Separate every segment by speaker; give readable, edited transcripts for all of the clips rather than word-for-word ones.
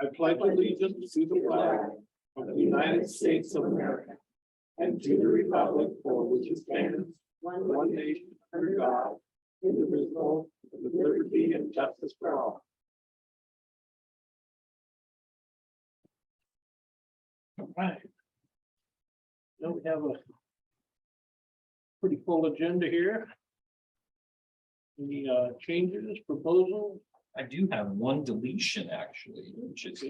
Speaker 1: I pledge allegiance to the flag of the United States of America and to the republic for which it stands, one nation under God, indivisible, with liberty and justice for all. All right. Now we have a pretty full agenda here. Any changes, proposals?
Speaker 2: I do have one deletion actually, which is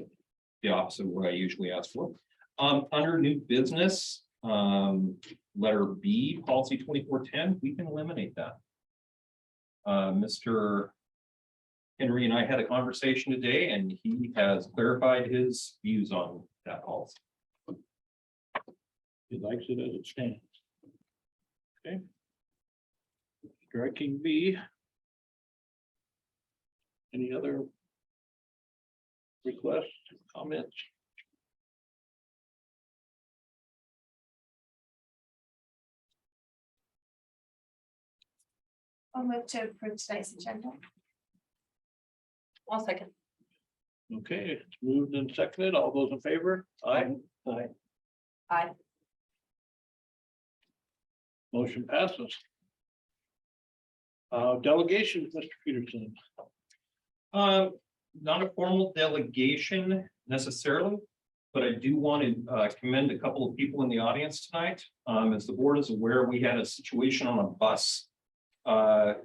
Speaker 2: the opposite of what I usually ask for. Under new business, letter B, policy 2410, we can eliminate that. Mr. Henry and I had a conversation today and he has clarified his views on that policy.
Speaker 1: He likes it as it stands. Okay. Striking B. Any other requests, comments?
Speaker 3: I'll move to approve today's agenda.
Speaker 4: I'll second.
Speaker 1: Okay, it's moved and seconded. All those in favor? Aye. Aye.
Speaker 4: Aye.
Speaker 1: Motion passes. Delegations, Mr. Peterson.
Speaker 2: Not a formal delegation necessarily, but I do want to commend a couple of people in the audience tonight. As the board is aware, we had a situation on a bus a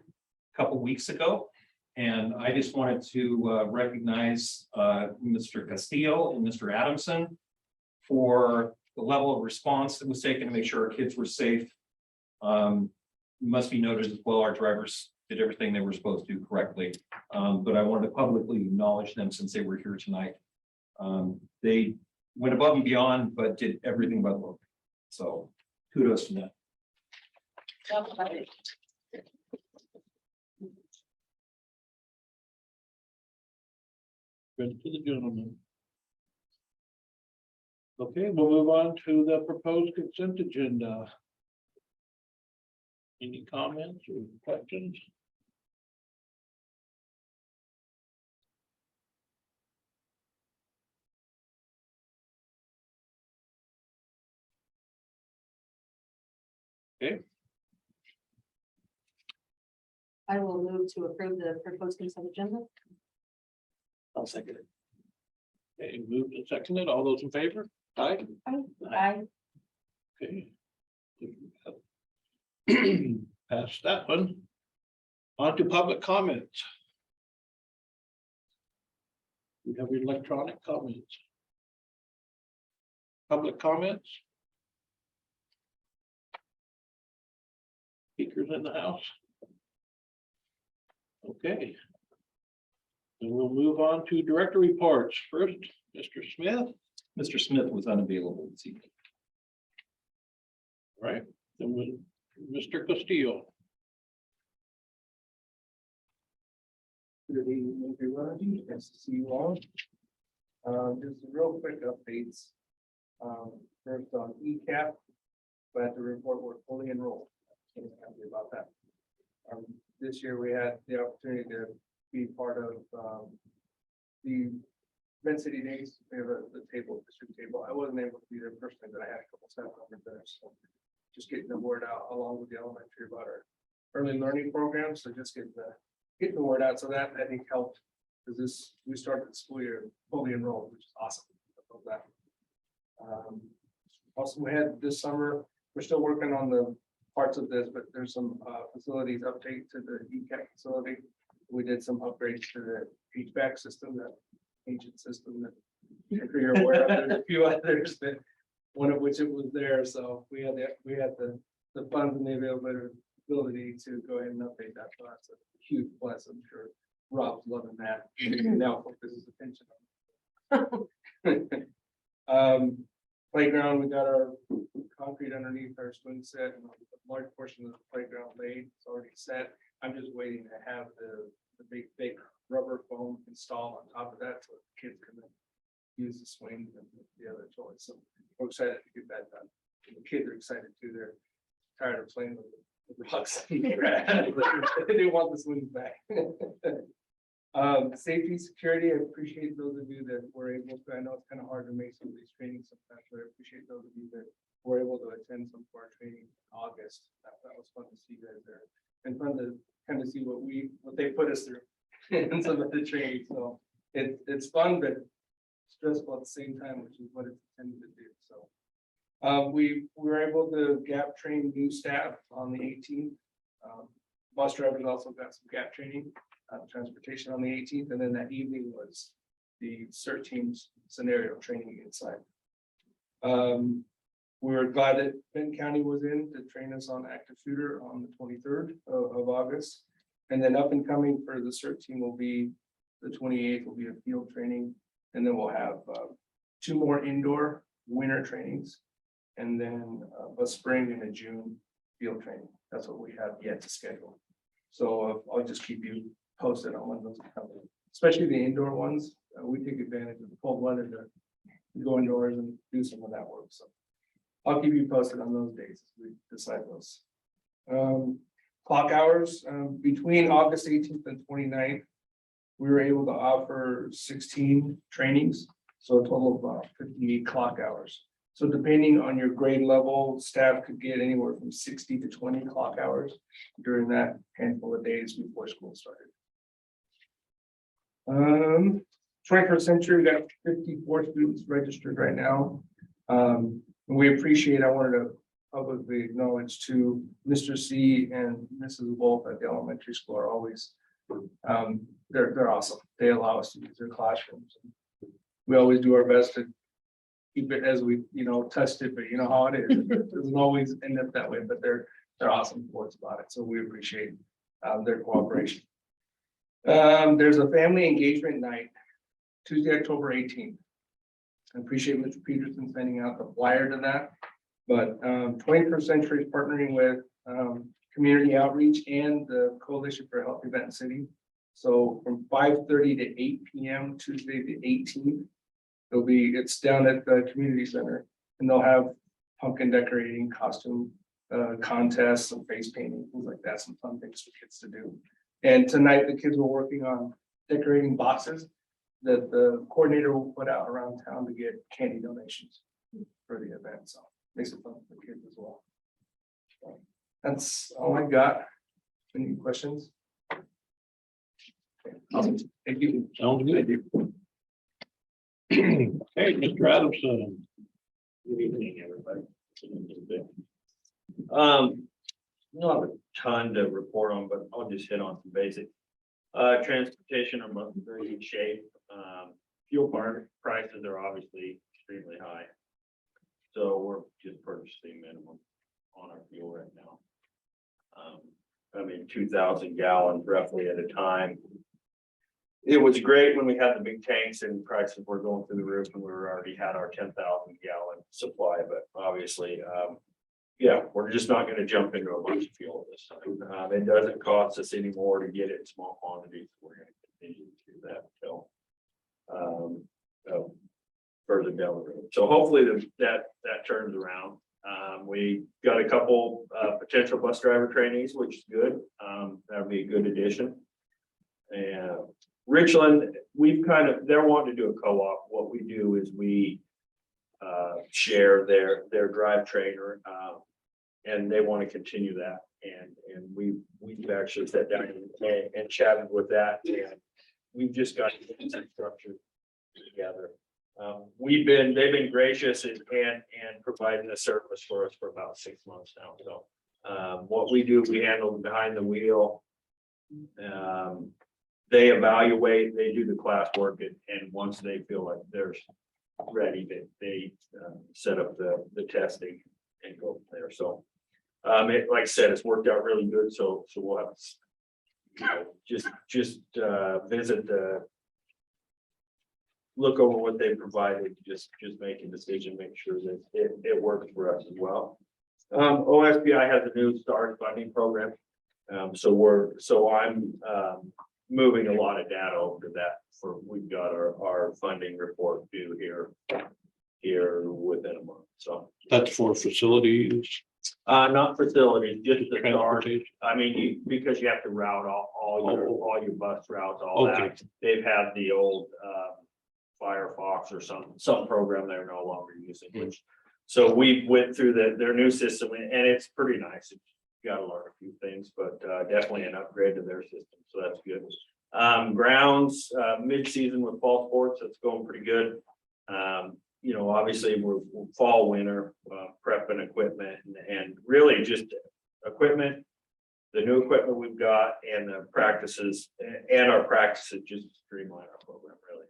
Speaker 2: couple weeks ago. And I just wanted to recognize Mr. Castillo and Mr. Adamson for the level of response that was taken to make sure our kids were safe. Must be noted as well, our drivers did everything they were supposed to do correctly. But I wanted to publicly acknowledge them since they were here tonight. They went above and beyond, but did everything but look. So kudos to them.
Speaker 1: Good to the gentleman. Okay, we'll move on to the proposed consent agenda. Any comments or questions? Okay,
Speaker 4: I will move to approve the proposed consent agenda.
Speaker 1: I'll second it. Okay, moved and seconded. All those in favor? Aye.
Speaker 4: Aye.
Speaker 1: Okay. Pass that one. On to public comments. We have electronic comments. Public comments. Speakers in the house. Okay. And we'll move on to director reports. First, Mr. Smith.
Speaker 2: Mr. Smith was unavailable this evening.
Speaker 1: Right, then with Mr. Castillo.
Speaker 5: Good evening, everyone. Nice to see you all. Just some real quick updates. First on ECAP, glad to report we're fully enrolled. I'm happy about that. This year we had the opportunity to be part of the Bend City Days. We have the district table. I wasn't able to be there personally, but I had a couple staff members there. So just getting the word out along with the elementary about our early learning program. So just getting the word out. So that I think helped because we started the school year fully enrolled, which is awesome. I love that. Also, we had this summer, we're still working on the parts of this, but there's some facilities update to the ECAP facility. We did some upgrades to the HVAC system, that ancient system that you're aware of. There's a few others that one of which it was there. So we had the funds and the availability to go ahead and update that. So that's a huge plus. I'm sure Rob's loving that. Now focuses attention on. Playground, we got our concrete underneath our swing set and a large portion of the playground laid. It's already set. I'm just waiting to have the big rubber foam installed on top of that so the kids can use the swing and the other toys. So we're excited to get that done. And the kids are excited too. They're tired of playing with the rocks. They want the swings back. Safety, security, I appreciate those of you that were able to, I know it's kind of hard to make some of these trainings sometimes, but I appreciate those of you that were able to attend some of our training in August. That was fun to see you guys there, and fun to kind of see what they put us through in some of the training, so it's fun, but stressful at the same time, which is what it's intended to do, so. We were able to gap train new staff on the 18th. Bus drivers also got some gap training, transportation on the 18th, and then that evening was the CERT team's scenario training inside. We were glad that Benton County was in to train us on active shooter on the 23rd of August. And then up and coming for the CERT team will be the 28th will be a field training. And then we'll have 2 more indoor winter trainings. And then a spring and a June field training. That's what we have yet to schedule. So I'll just keep you posted on when those come, especially the indoor ones. We take advantage of the cold weather to go indoors and do some of that work. So I'll keep you posted on those days as we decide those. Clock hours between August 18th and 29th, we were able to offer 16 trainings, so a total of 58 clock hours. So depending on your grade level, staff could get anywhere from 60 to 20 clock hours during that handful of days before school started. 21st century, we got 54 students registered right now. We appreciate, I wanted to publicly acknowledge to Mr. C and Mrs. Wolf at the elementary school are always, they're awesome. They allow us to use their classrooms. We always do our best to keep it as we, test it, but you know how it is. It doesn't always end up that way, but they're awesome reports about it. So we appreciate their cooperation. There's a family engagement night, Tuesday, October 18th. I appreciate Mr. Peterson sending out the flyer to that. But 21st Century is partnering with community outreach and the Coalition for a Healthy Benton City. So from 5:30 to 8 p.m. Tuesday the 18th, it's down at the community center, and they'll have pumpkin decorating, costume contests, some face painting, things like that, some fun things for kids to do. And tonight the kids were working on decorating boxes that the coordinator will put out around town to get candy donations for the event. So makes it fun for kids as well. So that's all I got. Any questions? Okay, awesome. Thank you.
Speaker 1: Sounds good. Hey, Mr. Adamson.
Speaker 6: Good evening, everybody. Not a ton to report on, but I'll just hit on some basics. Transportation are most very good shape. Fuel prices are obviously extremely high. So we're just purchasing minimum on our fuel right now. 2,000 gallons roughly at a time. It was great when we had the big tanks and prices were going through the roof and we already had our 10,000 gallon supply, but obviously, we're just not going to jump into a bunch of fuel this time. It doesn't cost us any more to get it in small quantities. We're going to continue to do that until further down the road. So hopefully that turns around. We got a couple potential bus driver trainees, which is good. That'll be a good addition. And Richland, they're wanting to do a co-op. What we do is we share their drive trainer, and they want to continue that. And we've actually sat down and chatted with that, and we've just got some structure together. They've been gracious and providing the service for us for about 6 months now. So what we do, we handle behind the wheel. They evaluate, they do the class work, and once they feel like they're ready, they set up the testing and go from there. So like I said, it's worked out really good. So we'll have just visit look over what they provided, just make a decision, make sure that it works for us as well. OSPI has a new STARS funding program. So I'm moving a lot of data over to that. We've got our funding report due here within a month. So
Speaker 1: That's for facilities.
Speaker 6: Not facilities, just the dark.
Speaker 1: Transportation.
Speaker 6: I mean, because you have to route all your bus routes, all
Speaker 1: Okay.
Speaker 6: that. They've had the old, Firefox or some program they're no longer using, which. So we went through their new system and it's pretty nice. You gotta learn a few things, but, definitely an upgrade to their system, so that's good. Grounds, mid-season with fall sports, that's going pretty good. You know, obviously we're fall, winter, prepping equipment and really just equipment. The new equipment we've got and the practices and our practices just streamline our program really.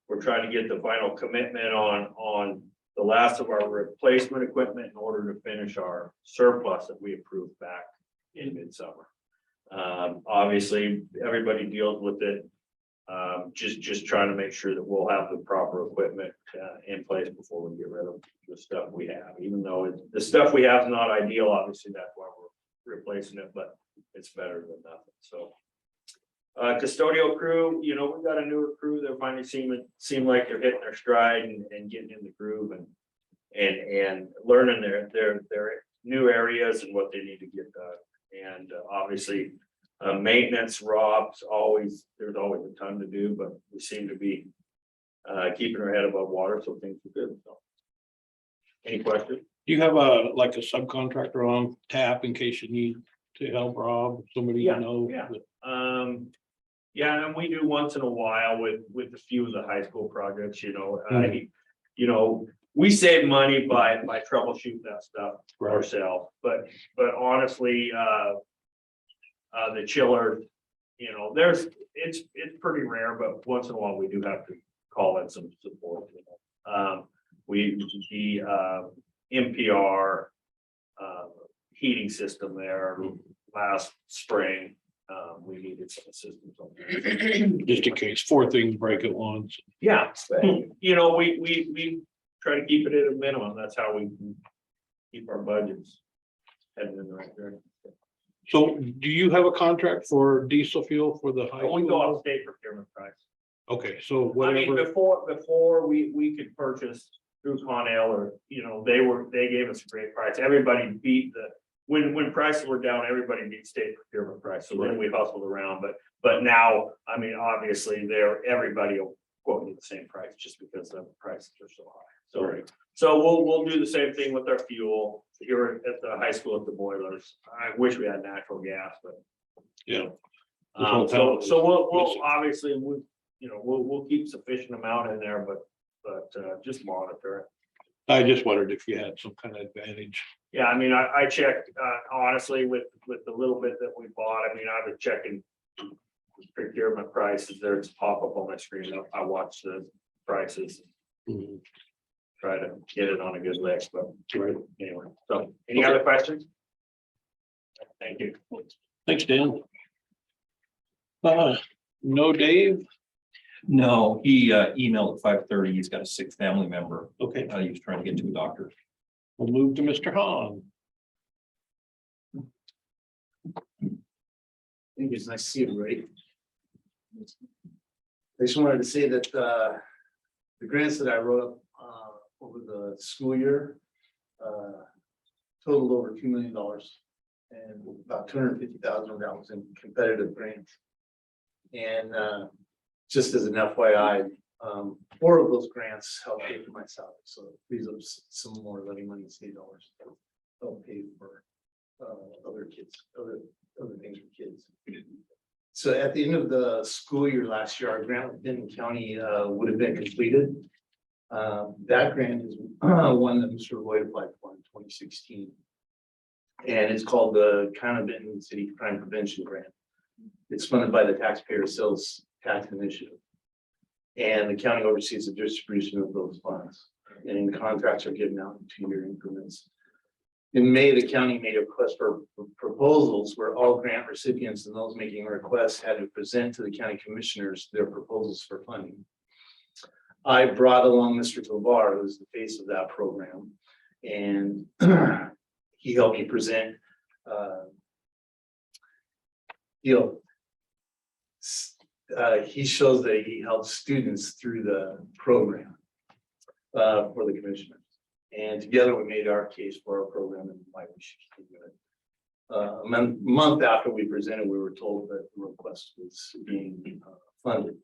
Speaker 6: We're trying to get the final commitment on the last of our replacement equipment in order to finish our surplus that we approved back in midsummer. Obviously, everybody deals with it. Just trying to make sure that we'll have the proper equipment in place before we get rid of the stuff we have, even though the stuff we have is not ideal, obviously that's why we're replacing it, but it's better than nothing, so. Custodial crew, you know, we've got a newer crew, they're finally seem like they're hitting their stride and getting in the groove and learning their new areas and what they need to get done. And obviously, maintenance, Rob's there's always a ton to do, but we seem to be keeping our head above water, so things are good. So. Any questions?
Speaker 1: Do you have like a subcontractor on tap in case you need to help Rob, somebody you
Speaker 6: Yeah,
Speaker 1: know?
Speaker 6: yeah. Yeah, and we do once in a while with a few of the high school projects, you know, we save money by troubleshooting that stuff
Speaker 1: Right.
Speaker 6: ourselves, but honestly, the chiller, you know, it's pretty rare, but once in a while we do have to call in some support. You know. The NPR heating system there last spring, we needed some assistance on that.
Speaker 1: Just in case 4 things break at once.
Speaker 6: Yeah, you know, we try to keep it at a minimum. That's how we can keep our budgets heading in the right direction.
Speaker 1: So do you have a contract for diesel fuel for the high
Speaker 6: We go off
Speaker 1: school?
Speaker 6: state procurement price.
Speaker 1: Okay, so
Speaker 6: I mean,
Speaker 1: whatever,
Speaker 6: before we could purchase through Con-El or, you know, they gave us a great price. Everybody beat when prices were down, everybody beat state procurement price. So then we hustled around, but now, I mean, obviously everybody will quote you the same price just because the prices are so high. So,
Speaker 1: Right.
Speaker 6: so we'll do the same thing with our fuel here at the high school at the boilers. I wish we had natural gas, but.
Speaker 1: yeah.
Speaker 6: So we'll obviously, we'll keep sufficient amount in there, but just monitor it.
Speaker 1: I just wondered if you had some kind of advantage.
Speaker 6: Yeah, I mean, I checked, honestly, with the little bit that we bought, I mean, I was checking procurement prices, there's pop up on my screen, I watch the prices,
Speaker 1: Mhm.
Speaker 6: try to get it on a good list, but
Speaker 1: Right.
Speaker 6: anyway, so, any other questions? Thank you.
Speaker 1: Thanks, Dan. No, Dave?
Speaker 2: No, he emailed at 5:30. He's got a sick family member.
Speaker 1: Okay,
Speaker 2: He was trying to get to a doctor.
Speaker 1: we'll move to Mr. Hahn.
Speaker 7: I think it's nice to see everybody. I just wanted to say that the grants that I wrote up over the school year totaled over $2 million, and about 250,000 of that was in competitive grants. And just as an FYI, 4 of those grants help pay for my salary, so it frees up some more levy money in state dollars to help pay for other kids, other things for kids. So at the end of the school year last year, our grant with Benton County would have been completed. That grant is one that Mr. Lloyd applied for in 2016. And it's called the County of Benton City Crime Prevention Grant. It's funded by the Taxpayer Sales Tax Initiative. And the county oversees the distribution of those funds, and contracts are given out in 2-year increments. In May, the county made a request for proposals where all grant recipients and those making requests had to present to the county commissioners their proposals for funding. I brought along Mr. Tovar, who's the face of that program, and he helped me present. He shows that he helps students through the program for the commissioners. And together we made our case for our program and why we should continue it. A month after we presented, we were told that the request was being funded.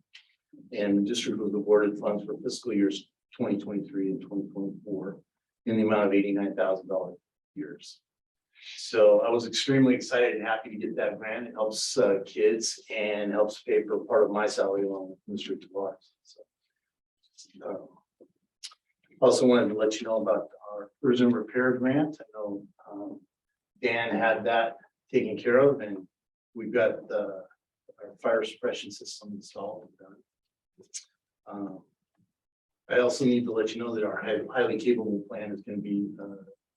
Speaker 7: And the district was awarded funds for fiscal years 2023 and 2024 in the amount of $89,000 years. So I was extremely excited and happy to get that grant. It helps kids and helps pay for part of my salary along with Mr. Tavares. So, also wanted to let you know about our prison repair grant. I know Dan had that taken care of, and we've got our fire suppression system installed. I also need to let you know that our highly capable plan is going to be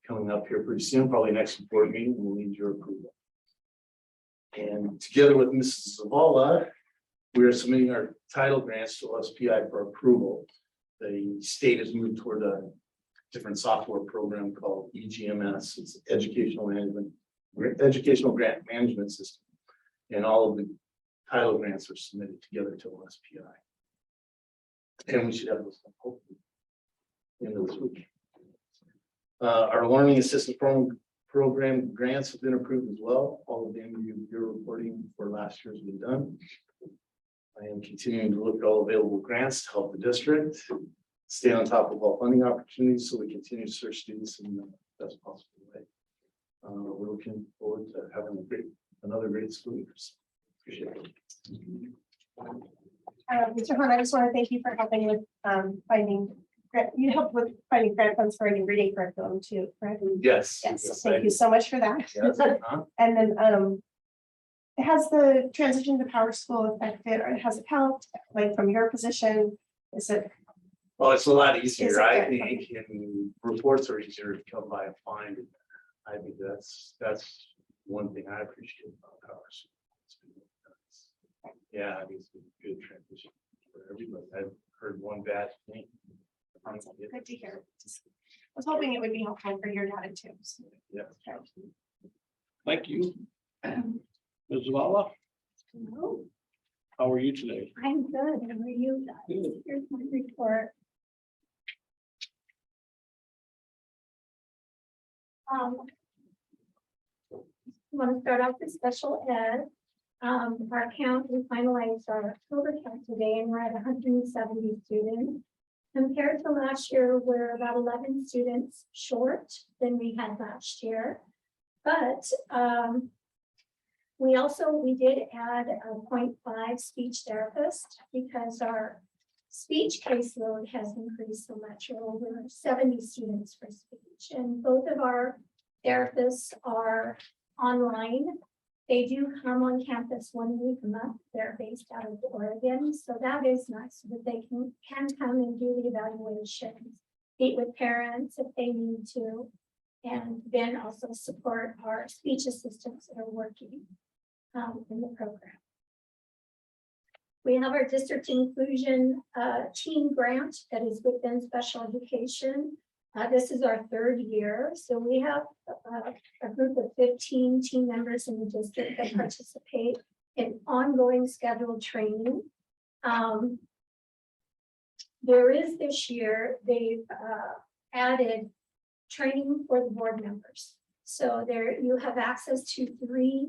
Speaker 7: coming up here pretty soon, probably next board meeting. We'll need your approval. And together with Mrs. Zavala, we are submitting our title grants to OSPI for approval. The state has moved toward a different software program called EGMS. It's educational grant management system. And all of the title grants are submitted together to OSPI. And we should have those hopefully end of this week. Our learning assistance program grants have been approved as well. All of them you're reporting for last year has been done. I am continuing to look at all available grants to help the district stay on top of all funding opportunities, so we continue to serve students in the best possible way. We're looking forward to having another great school year. Appreciate it.
Speaker 3: Mr. Hunt, I just want to thank you for helping with you helped with finding grant funds for a new reading curriculum too, correct?
Speaker 7: Yes.
Speaker 3: Yes, thank you so much for that.
Speaker 7: Yes,
Speaker 3: And then has the transition to Power School affected, or has it helped, like from your position? Is it?
Speaker 7: Well, it's a lot
Speaker 3: Is
Speaker 7: easier,
Speaker 3: it
Speaker 7: I
Speaker 3: good?
Speaker 7: think, and reports are easier to come by and find. I think that's one thing I appreciate about ours. Yeah, I think it's a good transition for everybody. I've heard one bad thing.
Speaker 3: Good to hear. I was hoping it would be helpful for your data too. So,
Speaker 7: Yeah.
Speaker 1: Thank you. Ms. Zavala, how are you today?
Speaker 8: I'm good. How are you guys?
Speaker 1: Good.
Speaker 8: Here's my report. Want to start off with special ed. Our count, we finalized our October count today, and we're at 170 students. Compared to last year, we're about 11 students short than we had last year. But we did add a 0.5 speech therapist because our speech caseload has increased so much. We're over 70 students for speech, and both of our therapists are online. They do come on campus 1 week a month. They're based out of Oregon, so that is nice so that they can come and do the evaluations, meet with parents if they need to, and then also support our speech assistants that are working in the program. We have our district inclusion team grant that is within special education. This is our 3rd year, so we have a group of 15 team members in the district that participate in ongoing scheduled training. There is this year, they've added training for the board members. So there you have access to 3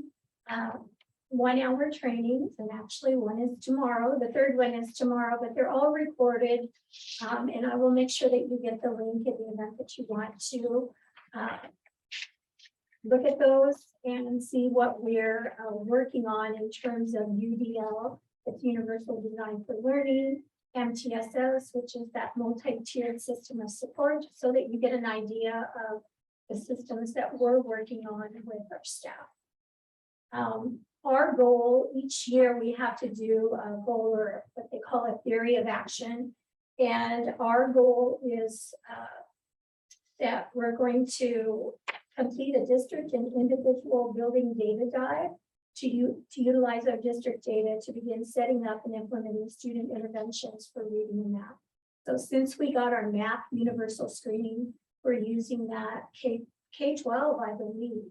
Speaker 8: 1-hour trainings, and actually one is tomorrow. The 3rd one is tomorrow, but they're all recorded. And I will make sure that you get the link in the event that you want to look at those and see what we're working on in terms of UDL, it's Universal Design for Learning, MTSS, which is that multi-tiered system of support, so that you get an idea of the systems that we're working on with our staff. Our goal each year, we have to do a goal, or what they call a theory of action. And our goal is that we're going to complete a district and individual building data dive to utilize our district data to begin setting up and implementing student interventions for reading and math. So since we got our math universal screening, we're using that K-12, I believe.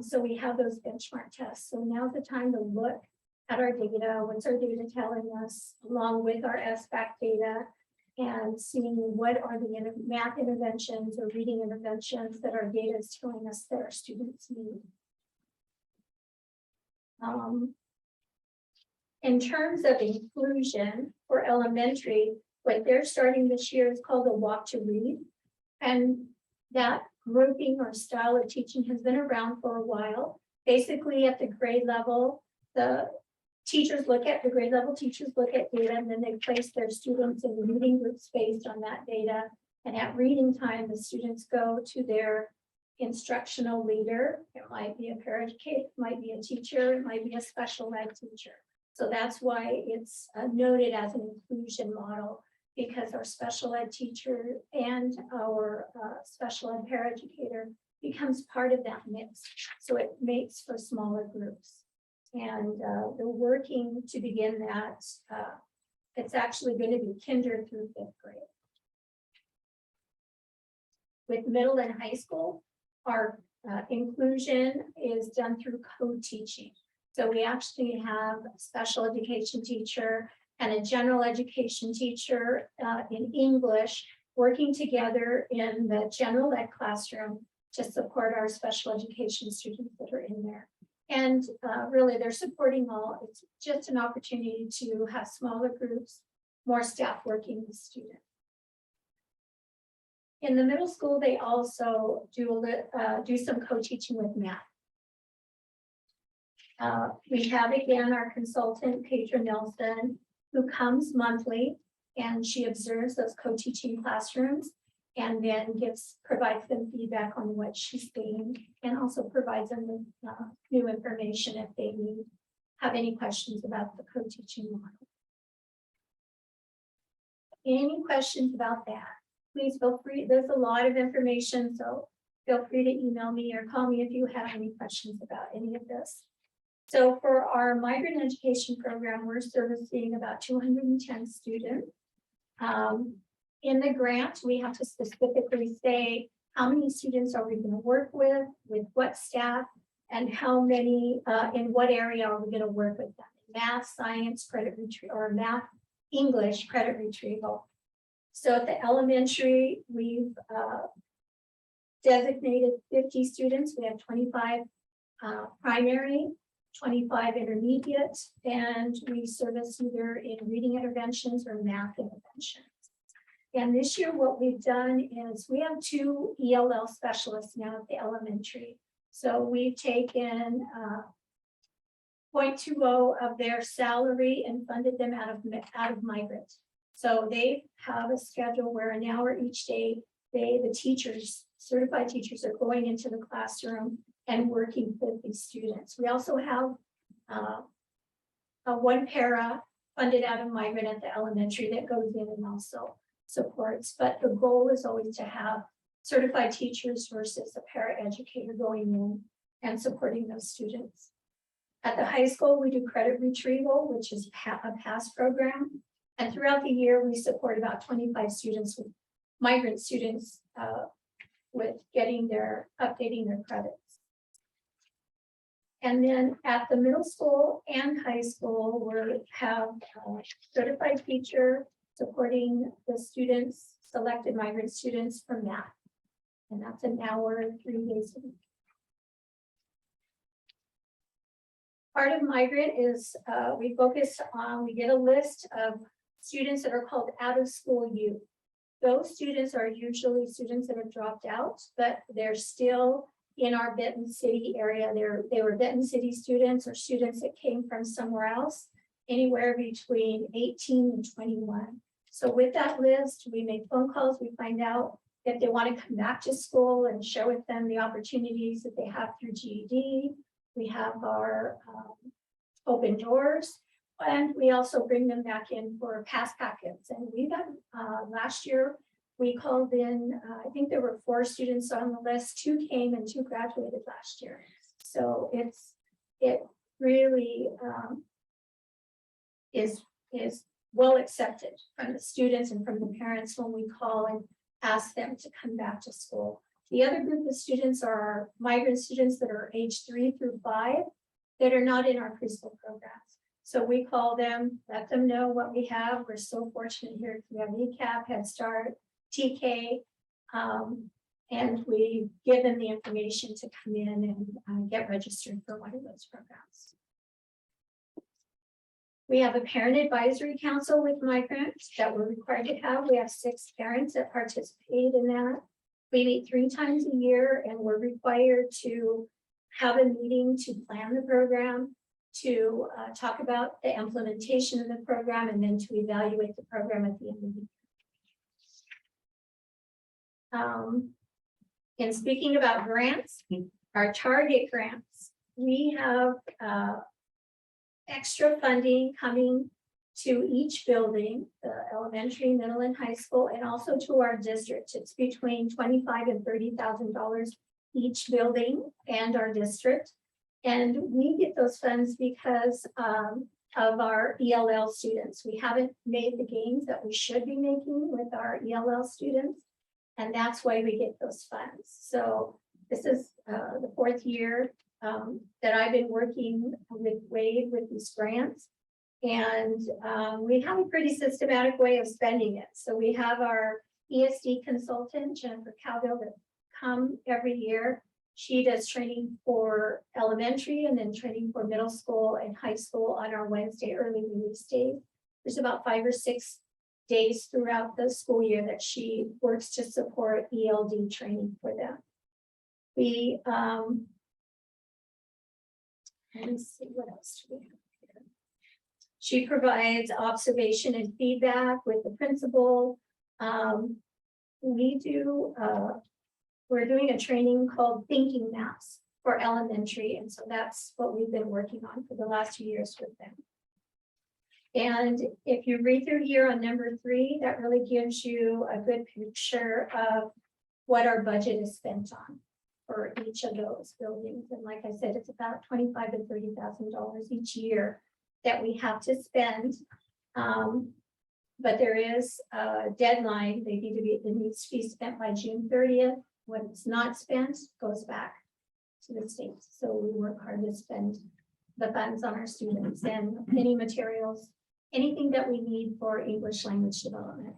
Speaker 8: So we have those benchmark tests. So now's the time to look at our data. What's our data telling us, along with our SBAC data, and seeing what are the math interventions or reading interventions that our data is telling us that our students need. In terms of inclusion for elementary, what they're starting this year is called a Walk to Read. And that grouping or style of teaching has been around for a while. Basically, at the grade level, the grade level teachers look at data, and then they place their students in reading groups based on that data. And at reading time, the students go to their instructional leader. It might be a paraeducator, it might be a teacher, it might be a special ed teacher. So that's why it's noted as an inclusion model, because our special ed teacher and our special ed paraeducator becomes part of that mix. So it makes for smaller groups. And they're working to begin that. It's actually going to be kinder through 5th grade. With middle and high school, our inclusion is done through co-teaching. So we actually have a special education teacher and a general education teacher in English working together in the general ed classroom to support our special education students that are in there. And really, they're supporting all. It's just an opportunity to have smaller groups, more staff working with students. In the middle school, they also do some co-teaching with math. We have again our consultant, Pedro Nelson, who comes monthly, and she observes those co-teaching classrooms and then provides them feedback on what she's seeing, and also provides them with new information if they have any questions about the co-teaching model. Any questions about that? Please feel free. There's a lot of information, so feel free to email me or call me if you have any questions about any of this. So for our migrant education program, we're servicing about 210 students. In the grant, we have to specifically say how many students are we going to work with what staff, and how many, in what area are we going to work with them? Math, science, credit retrieval, or math, English, credit retrieval. So at the elementary, we've designated 50 students. We have 25 primary, 25 intermediate, and we service either in reading interventions or math interventions. And this year, what we've done is we have 2 ELL specialists now at the elementary. So we've taken 0.20 of their salary and funded them out of migrant. So they have a schedule where an hour each day, the teachers, certified teachers, are going into the classroom and working with these students. We also have a 1 para funded out of migrant at the elementary that goes in and also supports. But the goal is always to have certified teachers versus a paraeducator going in and supporting those students. At the high school, we do credit retrieval, which is a PASS program. And throughout the year, we support about 25 students, with migrant students, with updating their credits. And then at the middle school and high school, we have a certified teacher supporting the students, selected migrant students for math. And that's an hour, 3 days a week. Part of migrant is we get a list of students that are called out of school youth. Those students are usually students that have dropped out, but they're still in our Benton City area. They were Benton City students or students that came from somewhere else, anywhere between 18 and 21. So with that list, we make phone calls, we find out if they want to come back to school and share with them the opportunities that they have through GED. We have our open doors, and we also bring them back in for pass packets. And we got last year, we called in, I think there were 4 students on the list, 2 came and 2 graduated last year. So it really is well accepted from the students and from the parents when we call and ask them to come back to school. The other group of students are our migrant students that are age 3 through 5 that are not in our preschool programs. So we call them, let them know what we have. We're so fortunate here. We have ECAP, Head Start, TK. And we give them the information to come in and get registered for one of those programs. We have a parent advisory council with migrants that we're required to have. We have 6 parents that participate in that. We meet 3 times a year and we're required to have a meeting to plan the program, to talk about the implementation of the program, and then to evaluate the program at the end of the year. And speaking about grants, our target grants, we have extra funding coming to each building, the elementary, middle, and high school, and also to our district. It's between $25,000 and $30,000 each building and our district. And we get those funds because of our ELL students. We haven't made the gains that we should be making with our ELL students. And that's why we get those funds. So this is the 4th year that I've been working with Wade with these grants. And we have a pretty systematic way of spending it. So we have our ESD consultant, Jennifer Cowgill, that come every year. She does training for elementary and then training for middle school and high school on our Wednesday early release days. There's about 5 or 6 days throughout the school year that she works to support ELD training for them. We, let me see, what else do we have here? She provides observation and feedback with the principal. We're doing a training called Thinking Maps for elementary. And so that's what we've been working on for the last 2 years with them. And if you read through here on number 3, that really gives you a good picture of what our budget is spent on for each of those buildings. And like I said, it's about $25,000 to $30,000 each year that we have to spend. But there is a deadline. It needs to be spent by June 30th. When it's not spent, it goes back to the state. So we work hard to spend the funds on our students and any materials, anything that we need for English language development.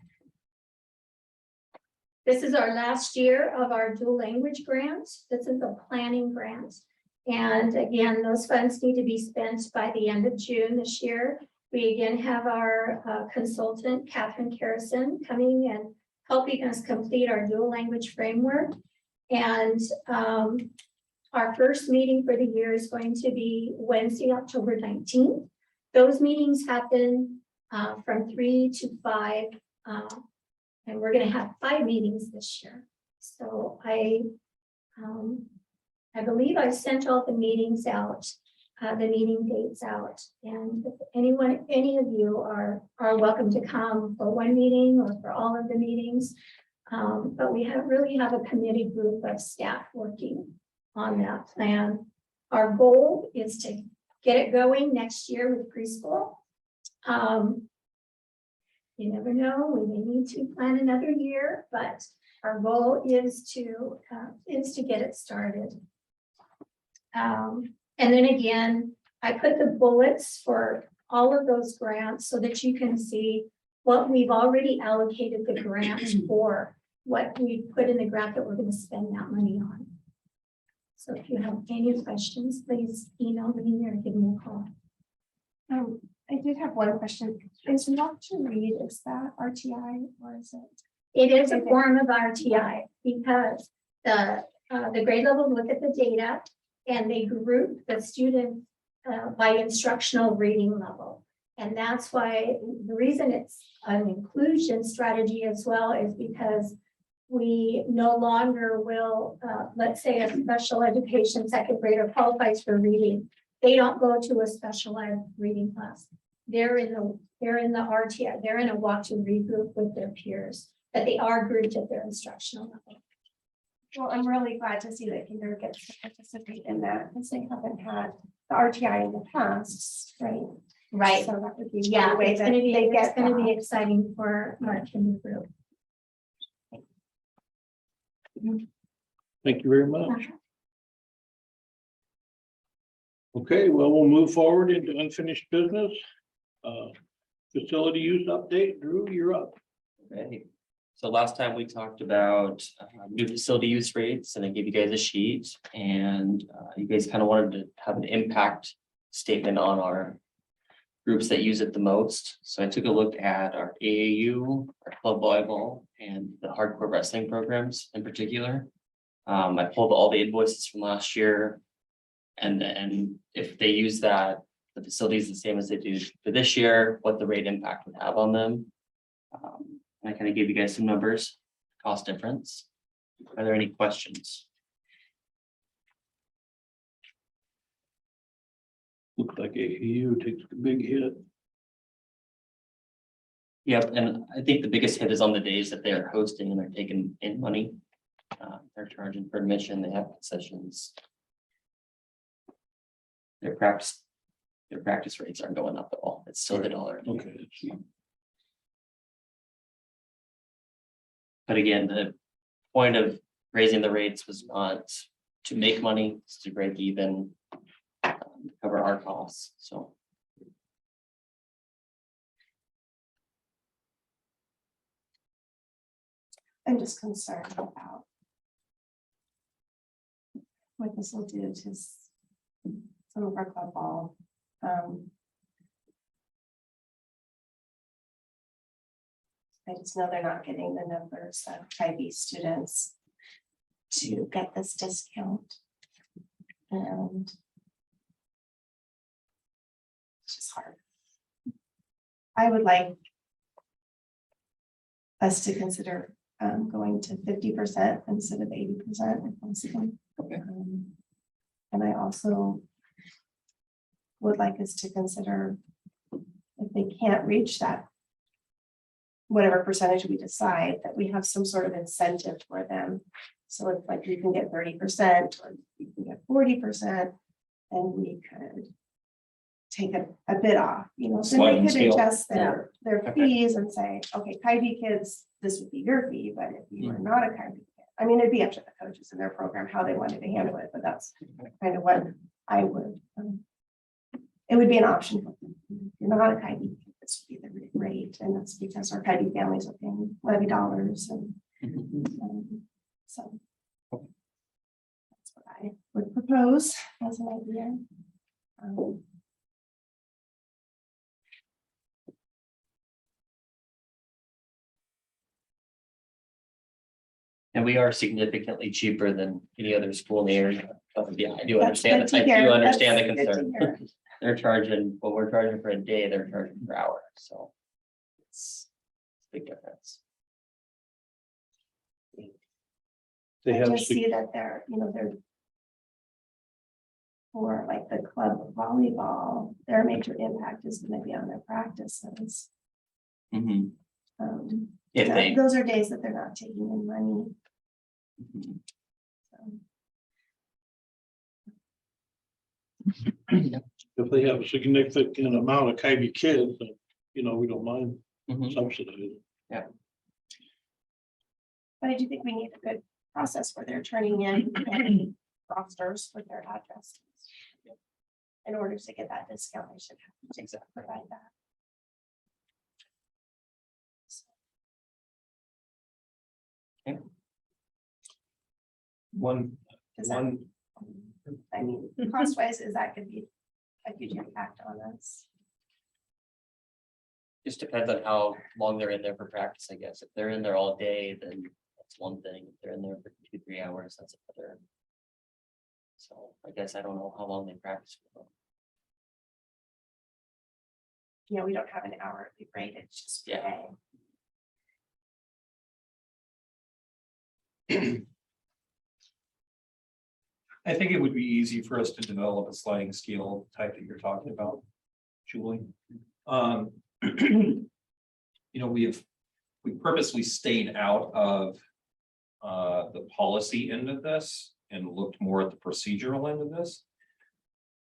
Speaker 8: This is our last year of our dual language grant. This is a planning grant. And again, those funds need to be spent by the end of June this year. We again have our consultant, Catherine Carrison, coming and helping us complete our dual language framework. And our first meeting for the year is going to be Wednesday, October 19th. Those meetings happen from 3 to 5. And we're going to have 5 meetings this year. So I believe I sent all the meetings out, the meeting dates out. And if any of you are welcome to come for one meeting or for all of the meetings. But we really have a committed group of staff working on that plan. Our goal is to get it going next year with preschool. You never know, we may need to plan another year, but our goal is to get it started. And then again, I put the bullets for all of those grants so that you can see what we've already allocated the grants for, what we put in the grant that we're going to spend that money on. So if you have any questions, please email me or give me a call.
Speaker 3: I did have one question. Is Walk to Read, is that RTI or is it?
Speaker 8: It is a form of RTI because the grade level look at the data and they group the students by instructional reading level. And that's why the reason it's an inclusion strategy as well is because we no longer will, let's say a special education second grader qualifies for reading. They don't go to a special ed reading class. They're in the RTI, they're in a Walk to Read group with their peers, but they are grouped at their instructional level.
Speaker 3: Well, I'm really glad to see that Kinder gets to participate in that because they haven't had the RTI in the past, right?
Speaker 8: Right.
Speaker 3: So that would be
Speaker 8: Yeah,
Speaker 3: one way
Speaker 8: it's
Speaker 3: that
Speaker 8: gonna be,
Speaker 3: they
Speaker 8: it's
Speaker 3: get
Speaker 8: gonna be
Speaker 3: that.
Speaker 8: exciting for our Kinder group.
Speaker 1: Thank you very much. Okay, well, we'll move forward into unfinished business. Facility use update. Drew, you're up.
Speaker 9: Okay, so last time we talked about new facility use rates and I gave you guys a sheet and you guys kind of wanted to have an impact statement on our groups that use it the most. So I took a look at our AAU, our club volleyball and the hardcore wrestling programs in particular. I pulled all the invoices from last year. And then if they use that, the facility is the same as they do for this year, what the rate impact would have on them. I kind of gave you guys some numbers, cost difference. Are there any questions?
Speaker 1: Looks like AAU takes a big hit.
Speaker 9: Yep, and I think the biggest hit is on the days that they're hosting and they're taking in money. They're charging for admission, they have concessions. Their practice rates aren't going up at all. It's still the dollar.
Speaker 1: Okay. let's see.
Speaker 9: But again, the point of raising the rates was not to make money, it's to break even. Cover our costs, so.
Speaker 3: I'm just concerned about what this will do to some of our club ball. I just know they're not getting the numbers of IB students to get this discount. And it's just hard. I would like us to consider going to 50% instead of 80% if possible. And I also would like us to consider if they can't reach that, whatever percentage we decide, that we have some sort of incentive for them. So it's like you can get 30% or you can get 40%, and we could take a bit off, you know, so they
Speaker 9: Sliding
Speaker 3: could
Speaker 9: scale.
Speaker 3: adjust their
Speaker 9: Okay.
Speaker 3: fees and say, okay, Kybe kids, this would be your fee, but if you are not a Kybe kid, I mean, it'd be up to the coaches in their program, how they wanted to handle it, but that's kind of what I would. It would be an option. For them. If you're not a Kybe kid, this would be the rate, and that's because our Kybe families are paying levy dollars and so. That's what I would propose as an idea.
Speaker 9: And we are significantly cheaper than any other school in the area. But yeah, I do
Speaker 3: That's
Speaker 9: understand,
Speaker 3: good to
Speaker 9: I
Speaker 3: hear.
Speaker 9: do understand the
Speaker 3: That's good to
Speaker 9: concern.
Speaker 3: hear.
Speaker 9: They're charging, what we're charging for a day, they're charging per hour, so. It's a big difference.
Speaker 1: They
Speaker 3: I
Speaker 1: have,
Speaker 3: just see that they're, you know, they're. For like the club volleyball, their major impact is gonna be on their practices.
Speaker 9: If they,
Speaker 3: Those are days that they're not taking in money. So.
Speaker 1: if they have a significant amount of Kybe kids, then, you know, we don't mind
Speaker 9: Mhm.
Speaker 1: subsidizing.
Speaker 3: But I do think we need a good process where they're turning in rosters with their addresses. In order to get that discount, they should have to provide that.
Speaker 2: One,
Speaker 3: Does that-
Speaker 2: one,
Speaker 3: I mean, cost wise, is that could be a huge impact on us?
Speaker 9: just depends on how long they're in there for practice, I guess. If they're in there all day, then that's one thing. If they're in there for 2-3 hours, that's another. So I guess I don't know how long they practice for.
Speaker 3: You know, we don't have an hourly rate, it's just per
Speaker 9: Yeah.
Speaker 3: day.
Speaker 2: I think it would be easy for us to develop a sliding scale type that you're talking about, Julie. You know, we purposely stayed out of the policy end of this and looked more at the procedural end of this.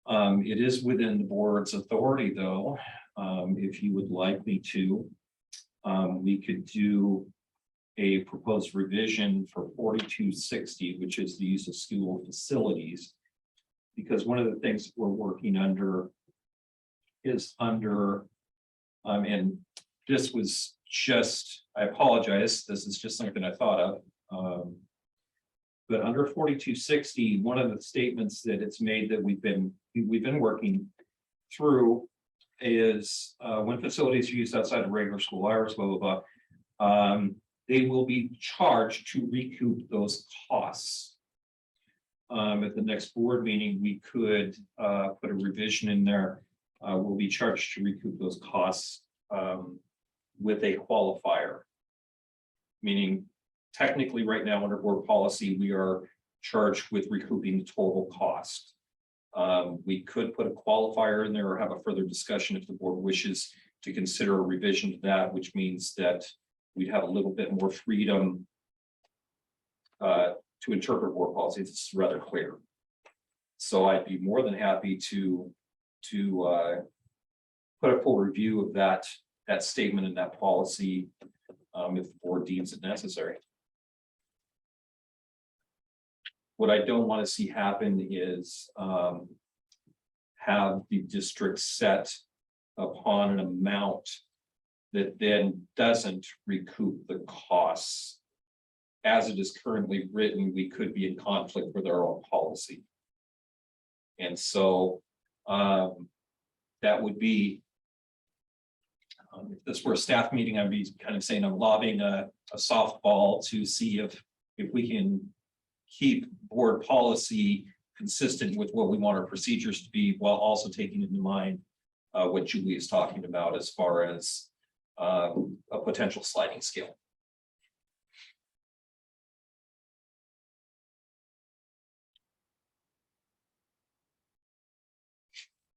Speaker 2: It is within the board's authority, though, if you would like me to. We could do a proposed revision for 4260, which is the use of school facilities. because one of the things we're working under is under, and this was just, I apologize, this is just something I thought of. But under 4260, one of the statements that it's made that we've been working through is when facilities are used outside of regular school hours, blah, blah, blah. They will be charged to recoup those costs. At the next board meeting, we could put a revision in there. Will be charged to recoup those costs with a qualifier. Meaning technically right now under board policy, we are charged with recouping the total cost. We could put a qualifier in there or have a further discussion if the board wishes to consider a revision to that, which means that we'd have a little bit more freedom to interpret board policies. It's rather clear. So I'd be more than happy to put a full review of that statement and that policy if the board deems it necessary. What I don't want to see happen is have the district set upon an amount that then doesn't recoup the costs. As it is currently written, we could be in conflict with our own policy. And so that would be, if this were a staff meeting, I'd be kind of saying I'm lobbing a softball to see if we can keep board policy consistent with what we want our procedures to be, while also taking into mind what Julie is talking about as far as a potential sliding scale.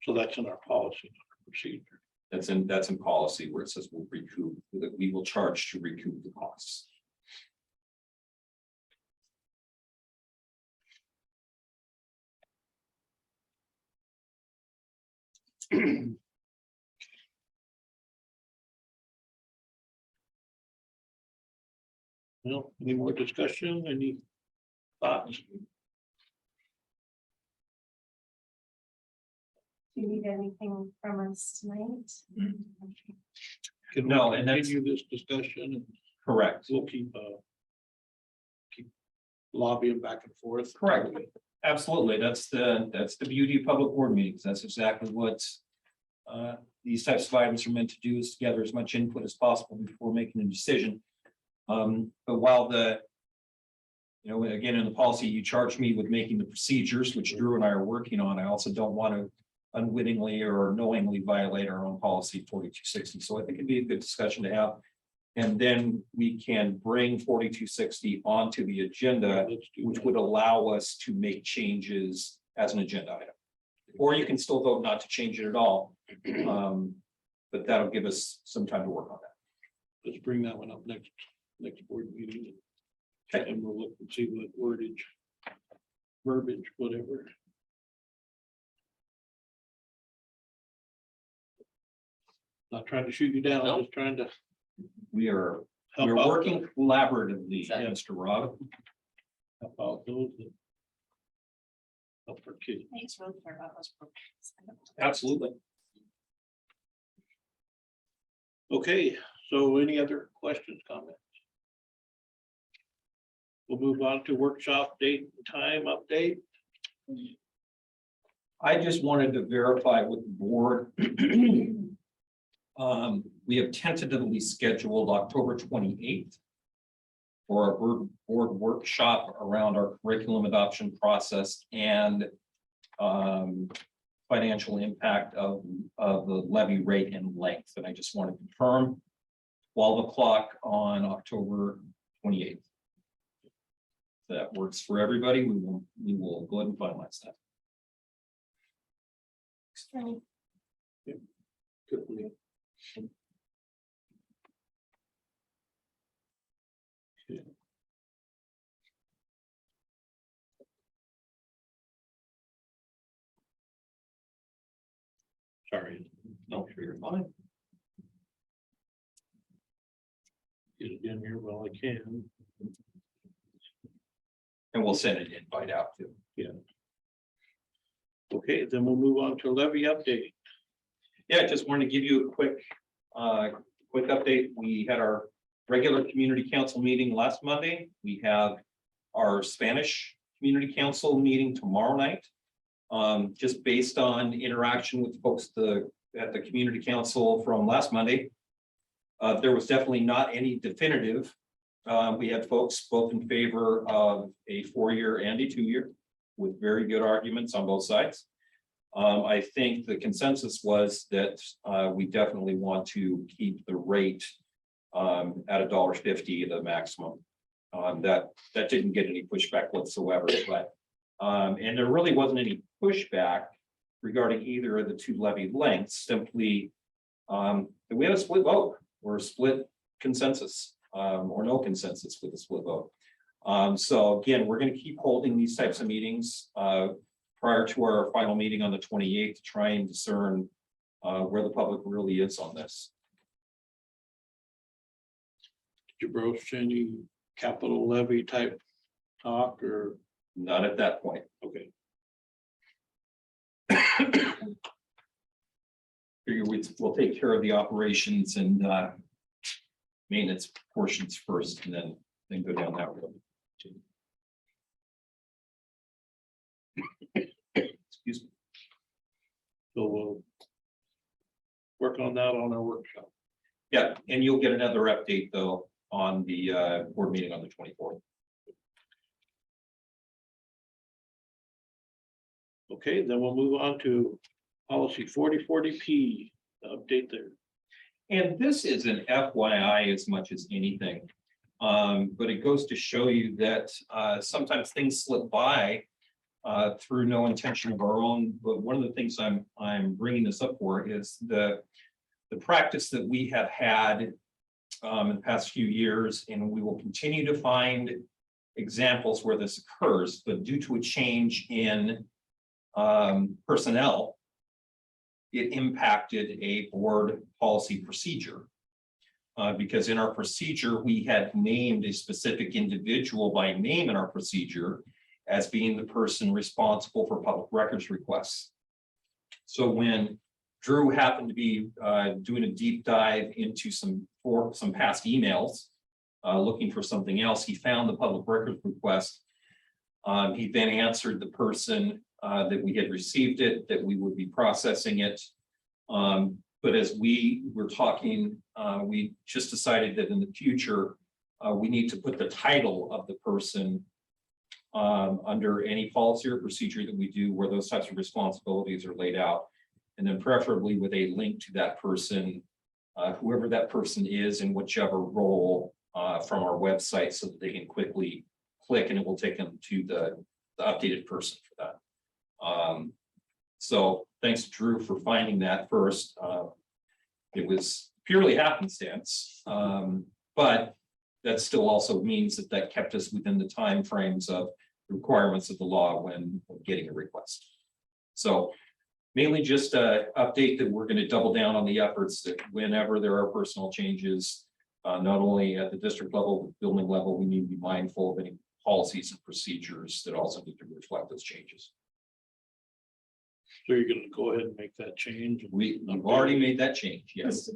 Speaker 1: So that's in our policy, not our procedure.
Speaker 2: That's in policy where it says we'll recoup, that we will charge to recoup the costs.
Speaker 1: Well, any more discussion, any thoughts?
Speaker 3: Do you need anything from us tonight?
Speaker 1: Can we
Speaker 2: No, and that's-
Speaker 1: continue this discussion and
Speaker 2: Correct.
Speaker 1: we'll keep lobbying back and forth.
Speaker 2: Correct. Absolutely. That's the beauty of public board meetings. That's exactly what these types of items are meant to do, is to gather as much input as possible before making a decision. But while again, in the policy, you charge me with making the procedures, which Drew and I are working on. I also don't want to unwittingly or knowingly violate our own policy 4260. So I think it'd be a good discussion to have. And then we can bring 4260 onto the agenda,
Speaker 1: Let's do
Speaker 2: which
Speaker 1: that.
Speaker 2: would allow us to make changes as an agenda item. Or you can still vote not to change it at all. But that'll give us some time to work on that.
Speaker 1: Let's bring that one up next board meeting. And we'll look and see what wordage, verbiage, whatever. Not trying to shoot you down,
Speaker 9: No.
Speaker 1: just trying to
Speaker 2: We're
Speaker 1: help out.
Speaker 2: working collaboratively,
Speaker 9: Exactly.
Speaker 2: Mr. Rob.
Speaker 1: Help out those that help our kids.
Speaker 4: Thanks, really care about those programs.
Speaker 2: Absolutely.
Speaker 1: Okay, so any other questions, comments? We'll move on to workshop date and time update.
Speaker 2: I just wanted to verify with the board. We have tentatively scheduled October 28th for our board workshop around our curriculum adoption process and financial impact of the levy rate and length. And I just want to confirm 12 o'clock on October 28th. If that works for everybody, we will go ahead and finalize that.
Speaker 1: Good for me. Okay. Sorry,
Speaker 2: No, sure you're fine.
Speaker 1: get it in here while I can.
Speaker 2: And we'll send an invite out too.
Speaker 1: Okay, then we'll move on to levy update.
Speaker 2: Yeah, just wanted to give you a quick update. We had our regular community council meeting last Monday. We have our Spanish Community Council meeting tomorrow night. Just based on interaction with folks at the community council from last Monday. There was definitely not any definitive. We had folks both in favor of a 4-year and a 2-year with very good arguments on both sides. I think the consensus was that we definitely want to keep the rate at $1.50, the maximum. That didn't get any pushback whatsoever, but and there really wasn't any pushback regarding either of the two levy lengths, simply that we had a split vote or a split consensus or no consensus with a split vote. So again, we're going to keep holding these types of meetings prior to our final meeting on the 28th to try and discern where the public really is on this.
Speaker 1: Did you broach any capital levy type talk or?
Speaker 2: Not at that point.
Speaker 1: Okay.
Speaker 2: Figure we'll take care of the operations and maintenance portions first, and then go down that road. Excuse me.
Speaker 1: So we'll work on that on our workshop.
Speaker 2: Yeah, and you'll get another update though on the board meeting on the 24th.
Speaker 1: Okay, then we'll move on to policy 4040P, the update there.
Speaker 2: And this is an FYI as much as anything. But it goes to show you that sometimes things slip by through no intention of our own. But one of the things I'm bringing this up for is the practice that we have had in the past few years, and we will continue to find examples where this occurs, but due to a change in personnel, it impacted a board policy procedure. Because in our procedure, we had named a specific individual by name in our procedure as being the person responsible for public records requests. So when Drew happened to be doing a deep dive into some past emails, looking for something else, he found the public records request. He then answered the person that we had received it, that we would be processing it. But as we were talking, we just decided that in the future, we need to put the title of the person under any policy or procedure that we do where those types of responsibilities are laid out. And then preferably with a link to that person, whoever that person is in whichever role from our website, so that they can quickly click and it will take them to the updated person for that. So thanks to Drew for finding that first. It was purely happenstance, but that still also means that kept us within the timeframes of the requirements of the law when getting a request. So mainly just a update that we're going to double down on the efforts that whenever there are personnel changes, not only at the district level, but building level, we need to be mindful of any policies and procedures that also need to reflect those changes.
Speaker 1: So you're gonna go ahead and make that change?
Speaker 2: We've already made that change, yes.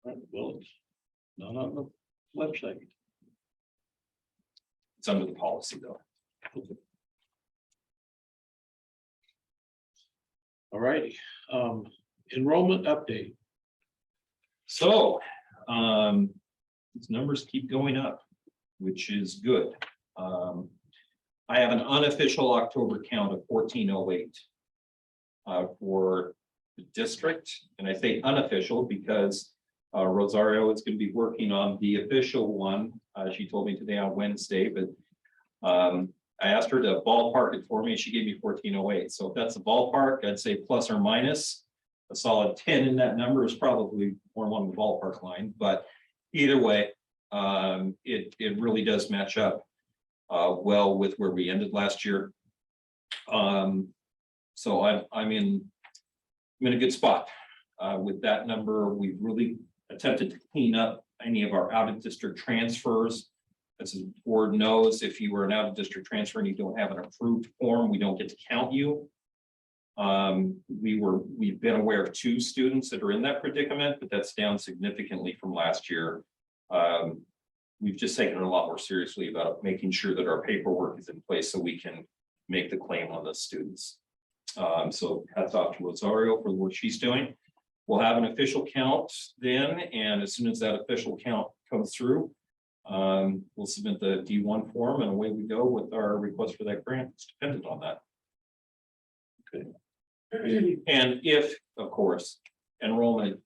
Speaker 1: Right, well, it's not on the website.
Speaker 2: It's under the policy though.
Speaker 1: All righty, enrollment update.
Speaker 2: So, these numbers keep going up, which is good. I have an unofficial October count of 1408 for the district, and I say unofficial because Rosario is going to be working on the official one. She told me today on Wednesday, but I asked her to ballpark it for me. She gave me 1408. So if that's a ballpark, I'd say plus or minus a solid 10 in that number is probably more along the ballpark line. But either way, it really does match up well with where we ended last year. So I'm in a good spot with that number. We've really attempted to clean up any of our out of district transfers. As the board knows, if you are an out of district transfer and you don't have an approved form, we don't get to count you. We've been aware of 2 students that are in that predicament, but that's down significantly from last year. We've just taken it a lot more seriously about making sure that our paperwork is in place so we can make the claim on the students. So hats off to Rosario for what she's doing. We'll have an official count then, and as soon as that official count comes through, we'll submit the D1 form and away we go with our request for that grant. It's dependent on that. Okay. And if, of course, enrollment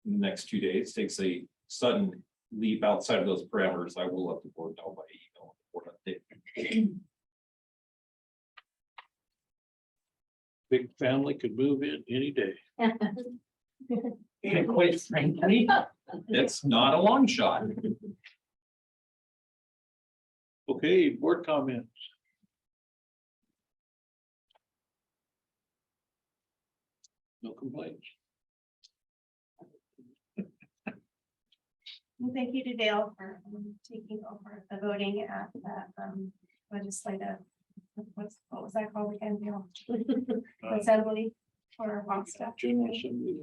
Speaker 2: in the next 2 days takes a sudden leap outside of those parameters, I will let the board know by email. Board update.
Speaker 1: Big family could move in any day.
Speaker 2: And quite frankly, it's not a long shot.
Speaker 1: Okay, board comments. No complaints.
Speaker 3: Well, thank you to Dale for taking over the voting at that legislative. What was that called again, Dale? Assembly for Boston.
Speaker 1: General Assembly.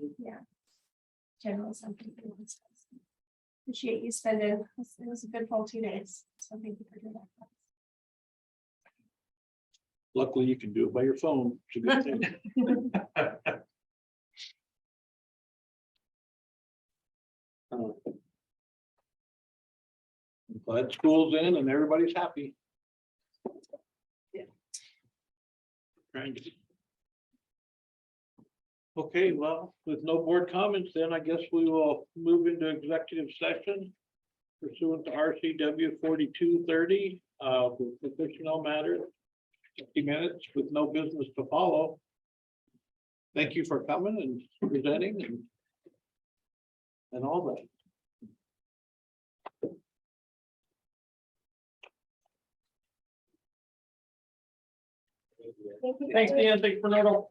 Speaker 3: General Assembly. Appreciate you spending, it was a good full 2 days, so thank you for doing that.
Speaker 1: Luckily, you can do it by your phone. It's a good thing. I'm glad school's in and everybody's happy. Trying to. Okay, well, with no board comments, then I guess we will move into executive session pursuant to RCW 4230, with personnel matters. 50 minutes with no business to follow. Thank you for coming and presenting and all that.
Speaker 2: Thanks, Dan. Thanks, Bernardo.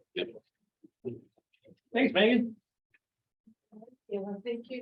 Speaker 2: Thanks, Megan.
Speaker 4: Yeah, thank you.